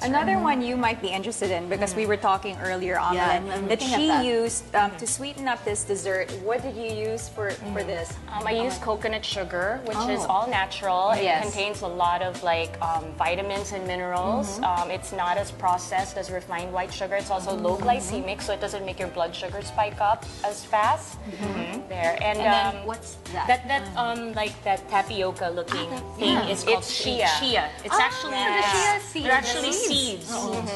Another one you might be interested in, because we were talking earlier on that she used to sweeten up this dessert. What did you use for this? I use coconut sugar, which is all natural. It contains a lot of like vitamins and minerals. It's not as processed as refined white sugar. It's also low glycemic, so it doesn't make your blood sugar spike up as fast. There. And then what's that? Like that tapioca looking thing is called chia. It's actually They're actually seeds.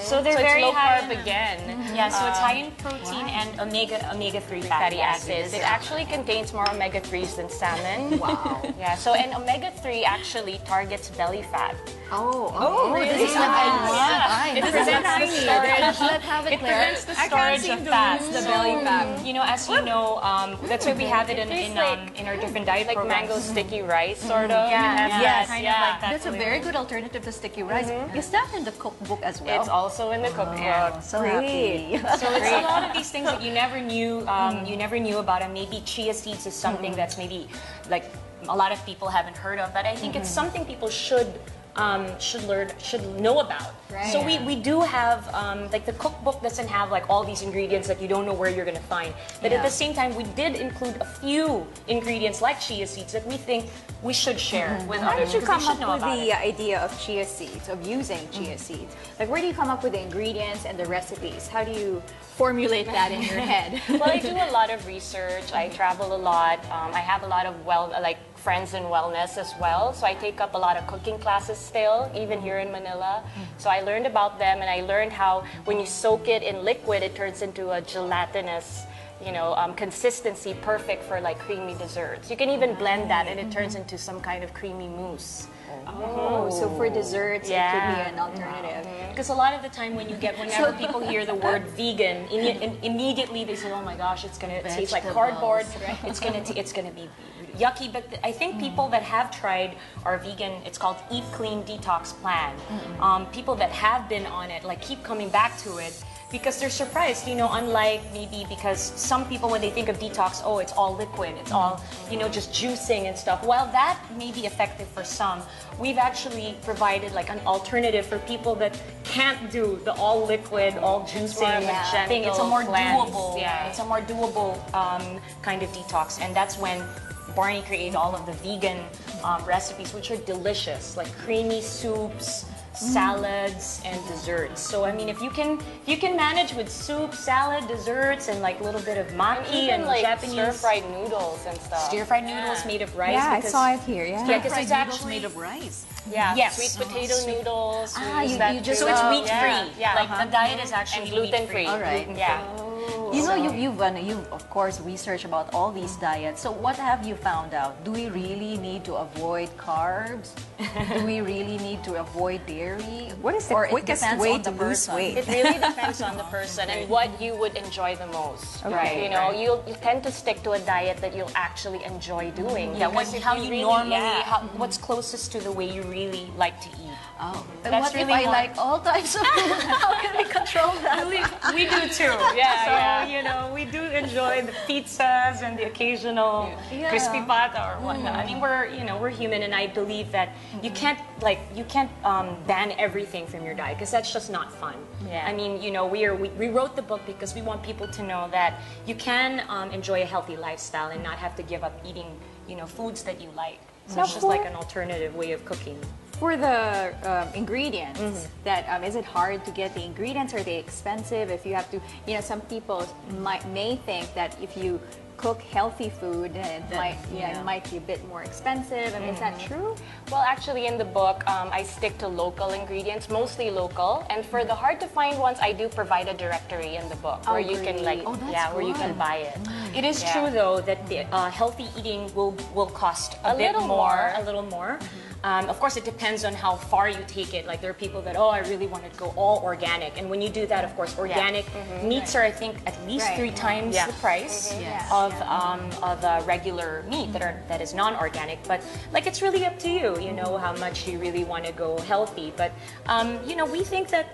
So they're very low high carb again. Yeah, so it's high in protein and omega-3 fatty acids. It actually contains more omega-3s than salmon. Wow. Yeah, so and omega-3 actually targets belly fat. Really? This is what I want. It prevents the storage. Let's have it, It prevents the storage of fat. The belly fat. You know, as you know, that's why we have it in our different diet Like programs. mango sticky rice, sort of. Yeah, Kind of like that. That's a very good alternative to sticky rice. Is that in the cookbook as well? It's also in the cookbook. So happy. So it's a lot of these things that you never knew about, and maybe chia seeds is something that's maybe like a lot of people haven't heard of, but I think it's something people should know about. Right. So we do have like the cookbook doesn't have like all these ingredients that you don't know where you're gonna find. But at the same time, we did include a few ingredients like chia seeds that we think we should share with How others. did you come because they up should know with about the idea of chia seeds, of using chia seeds? Like, where do you come up with the ingredients and the recipes? How do you formulate that in your head? Well, I do a lot of research. I travel a lot. I have a lot of friends in wellness as well. So I take up a lot of cooking classes still, even here in Manila. So I learned about them, and I learned how when you soak it in liquid, it turns into a gelatinous, consistency, perfect for like creamy desserts. You can even blend that, and it turns into some kind of creamy mousse. So for desserts, it could be an alternative. Because a lot of the time whenever people hear the word vegan, immediately they say, oh my gosh, it's going to taste like cardboard. It's going to be yucky. But I think people that have tried our vegan, it's called Eat Clean Detox Plan. People that have been on it, like, keep coming back to it, because they're surprised, unlike maybe because some people, when they think of detox, oh, it's all liquid, it's all, just juicing and stuff. While that may be effective for some, we've actually provided like an alternative for people that can't do the all liquid, all juicing thing. It's a more doable, it's a more doable kind of detox, and that's when Barney created all of the vegan recipes, which are delicious, like creamy soups, salads, and desserts. So I mean, if you can manage with soup, salad, desserts, and like a little bit of maki and like Japanese stir-fried noodles and stuff. Stir-fried noodles made of rice. Yeah, I saw it here. Yeah. because Fried it's noodles actually made of rice. yes, Sweet potato noodles. so it's wheat free. Yeah. Like the diet is actually And gluten-free. All right. Yeah. You've of course researched about all these diets. So what have you found out? Do we really need to avoid carbs? Do we really need to avoid dairy? What is the quickest way to lose weight? It really depends on the person and what you would enjoy the most. Okay. You tend to stick to a diet that you'll actually enjoy doing. Yeah, Because if how you you really- normally, what's closest to the way you really like to eat. Oh, and That's what really if I like all types of food? How can I control that? We do too. So, we do enjoy the pizzas and the occasional crispy pata or whatnot. I mean, we're human, and I believe that you can't ban everything from your diet, because that's just not fun. Yeah. I mean, we wrote the book because we want people to know that you can enjoy a healthy lifestyle and not have to give up eating, foods that you like. So it's just like an alternative way of cooking. For the ingredients, is it hard to get the ingredients? Are they expensive? If you have to, some people may think that if you cook healthy food, it might be a bit more expensive. And is that true? Well, actually, in the book, I stick to local ingredients, mostly local. And for the hard to find ones, I do provide a directory in the book where you can where you can buy it. It is true though that the healthy eating will cost a bit little more, a little more. Of course, it depends on how far you take it. Like, there are people that, I really want to go all organic. And when you do that, of course, organic meats are, I think, at least 3 times the price of regular meat that is non-organic. But, like, it's really up to you, how much you really want to go healthy. But, we think that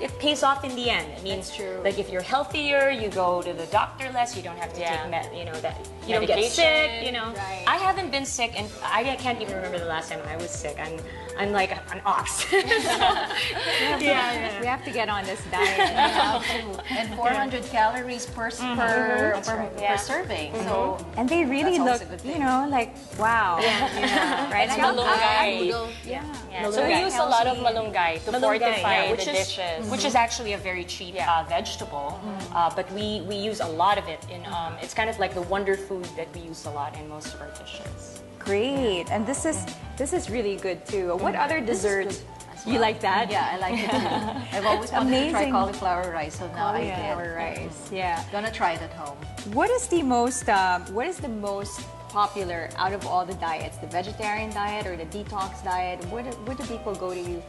it pays off in the end. I mean, it's true. Like, if you're healthier, you go to the doctor less. You don't have to take, you don't get sick, Right. I haven't been sick, and I can't even remember the last time I was sick. I'm like an ox. have to get on this diet. And 400 calories per serving. So And they really that's look, always a good you know, like wow. Right? It's malunggay. Yeah. So we use a lot of malunggay to fortify the dishes. Which is actually a very cheap vegetable, but we use a lot of it in. It's kind of like the wonder food that we use a lot in most of our dishes. Great. And this is really good too. What other desserts? You like that? yeah, I like it too. I've always wanted to try Amazing. cauliflower rice, so now I did. Cauliflower rice. Yeah. Gonna try it at home. What is the most popular out of all the diets? The vegetarian diet or the detox diet? What do people go to you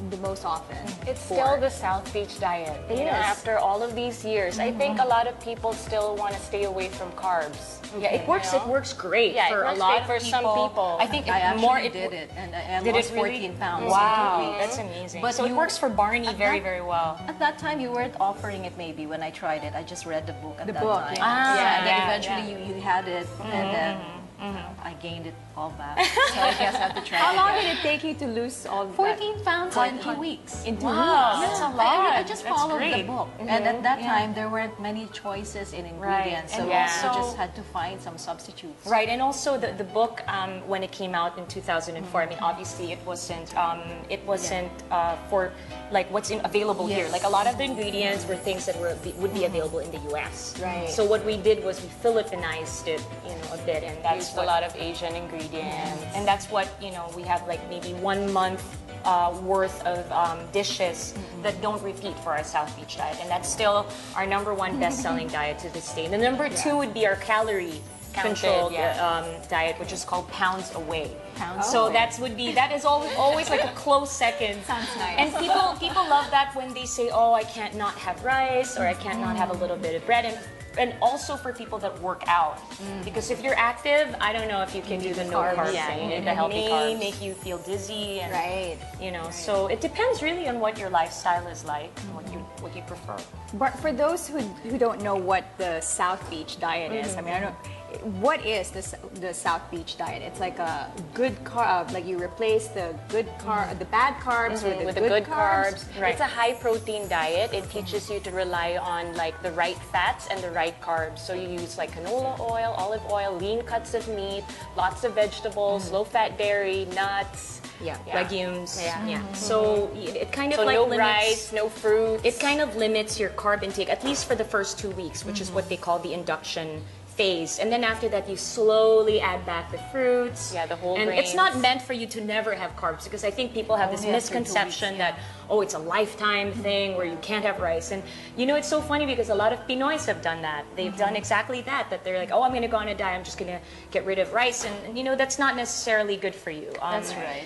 the most often? It's still the South Beach diet. It You know, is. after all of these years, I think a lot of people still want to stay away from carbs. Yeah, it works. It works great Yeah, it for works a lot great of for people. some people. I think I more actually did it, and I Did lost it really? 14 pounds in 2 Wow, weeks. that's amazing. But So it you- works for Barney very, that- very well. At that time, you weren't offering it maybe when I tried it. I just read the book at that book, time. yeah. And then Yeah, eventually you had it, and then I gained it all back. So I guess I have to try How it long again. did it take you to lose all that? 14 pounds in 2 weeks. In 2 Wow, weeks? that's a I lot. just That's followed the great. book. And at that time, there weren't many choices in ingredients. So And you also- just had to find some substitutes. Right, and also the book when it came out in 2004. I mean, obviously it wasn't for like what's available here. Yes. Like a lot of the ingredients were things that would be available in the U.S. Right. So what we did was we Filipinized it, a bit, and that's Used a what, lot of Asian ingredients. and that's what we have like maybe 1 month worth of dishes that don't repeat for our South Beach diet, and that's still our #1 best-selling diet to this day. And the number 2 would be our calorie controlled diet, which is called Pounds Away. So that is always like a close second. Sounds nice. And people love that when they say, oh, I can't not have rice, or I can't not have a little bit of bread. And also for people that work out, because if you're active, I don't know if you can do the no carb thing. you need It the healthy may carbs. make you feel dizzy, and Right. so it depends really on what your lifestyle is like, and what you prefer. But for those who don't know what the South Beach diet is, I mean, I don't. What is the South Beach diet? It's like a good carb, like you replace the bad carbs with the good carbs. Right. It's a high protein diet. It teaches you to rely on like the right fats and the right carbs. So you use like canola oil, olive oil, lean cuts of meat, lots of vegetables, low fat dairy, nuts. Legumes. Yeah. So it kind of So like no limits, rice, no fruit. It kind of limits your carb intake, at least for the first 2 weeks, which is what they call the induction phase. And then after that, you slowly add back the fruits. Yeah, the whole And grains. it's not meant for you to never have carbs, because I think people have this Only after 2 misconception weeks, that, oh, it's a lifetime thing where you can't have rice. And it's so funny because a lot of Pinoys have done that. They've done exactly that they're like, oh, I'm going to go on a diet, I'm just going to get rid of rice. And that's not necessarily good for you. That's right.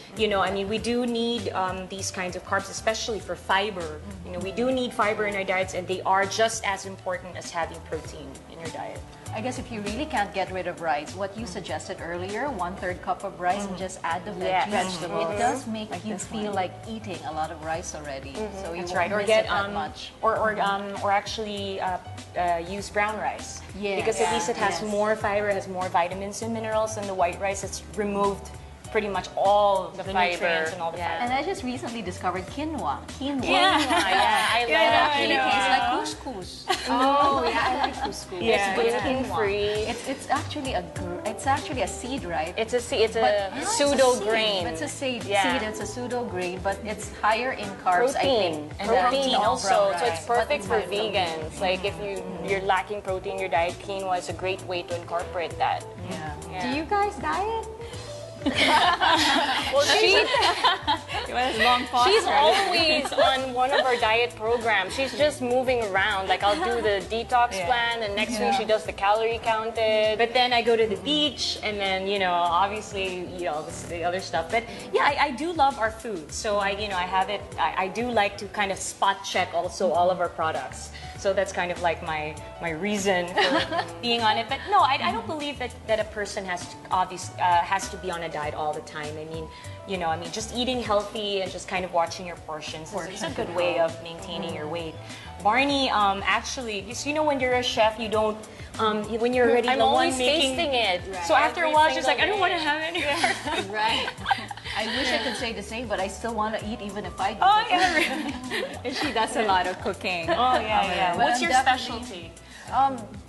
I mean, we do need these kinds of carbs, especially for fiber. We do need fiber in our diets, and they are just as important as having protein in your diet. I guess if you really can't get rid of rice, what you suggested earlier, 1/3 cup of rice and just add the veggies. Vegetables. It does make you feel like eating a lot of rice already. So you That's won't right. Or miss get it that much. or actually use brown rice. Yes. Because at least it has Yes. more fiber, has more vitamins and minerals than the white rice. It's removed pretty much all the fiber. nutrients and all the fiber. And I just recently discovered quinoa. Quinoa. I It love actually quinoa. tastes like couscous. Oh yeah, I like couscous. It's Yeah. gluten-free. It's actually a seed, right? It's a It's a pseudo seed. grain. It's a seed. Yeah. It's a pseudo grain, but it's higher in carbs, I Protein, think. protein than also, brown so rice. it's But perfect for high in protein. vegans. Like if you're lacking protein in your diet, quinoa is a great way to incorporate that. Yeah. Do you guys diet? Well, she's always on one of our diet programs. She's just moving around. Like I'll do the detox plan, and next week she does the calorie counted. But then I go to the beach, and then obviously the other stuff. But yeah, I do love our food, so I have it. I do like to kind of spot check also all of our products. So that's kind of like my reason for being on it. But no, I don't believe that a person has to be on a diet all the time. I mean, just eating healthy and just kind of watching your portions is a good way of maintaining your weight. Barney, actually, when you're a chef, you don't. When you're already I'm the one always making tasting it. So after a Every while, just single like I don't want to day. have any more. Right. I I wish I could say the same, but I still want to eat even if I do. Oh, yeah, really? She does a lot of cooking. Oh, yeah. But What's I'm your definitely- specialty?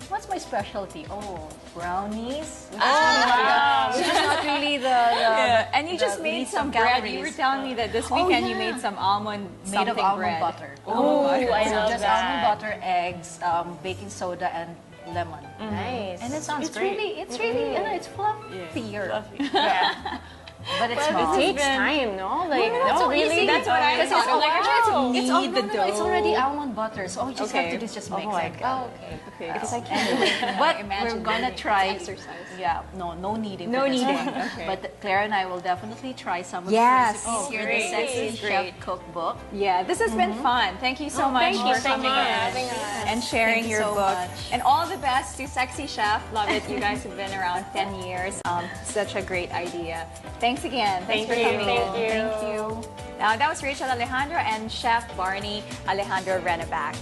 What's my specialty? Oh, brownies. Wow. Which is not really the Yeah, and you the just made least some of bread. You calories. were telling me that this Oh, weekend you yeah. made some almond Made of something almond bread. butter. Oh, I So love just that. almond butter, eggs, baking soda, and lemon. Nice. And it's Sounds it's great. really you know, it's fluffier. Yeah. But it's It not. takes time, no? Like, that's so easy. That's what I Because thought. it's Oh, like, already- just it's knead the dough. It's already almond butter, so all you just Okay. have to do is just mix my it. God. Okay, because I can't But imagine we're gonna doing try. exercise. Yeah, no kneading. No for this kneading, one. okay. But Claire and I will definitely try some of Yes. the recipes here in the great. Sexy Great. Chef Cookbook. Yeah, this has been fun. Thank you so much thank you for so coming much. in Having us. and sharing Thank you your so book. much. And all the best to Sexy Chef. Love it. You guys have been around 10 years. Such a great idea. Thanks again. Thanks for coming in. Thank you. Thank you. That was Rachel Alejandro and Chef Barney Alejandro-Rennebeck.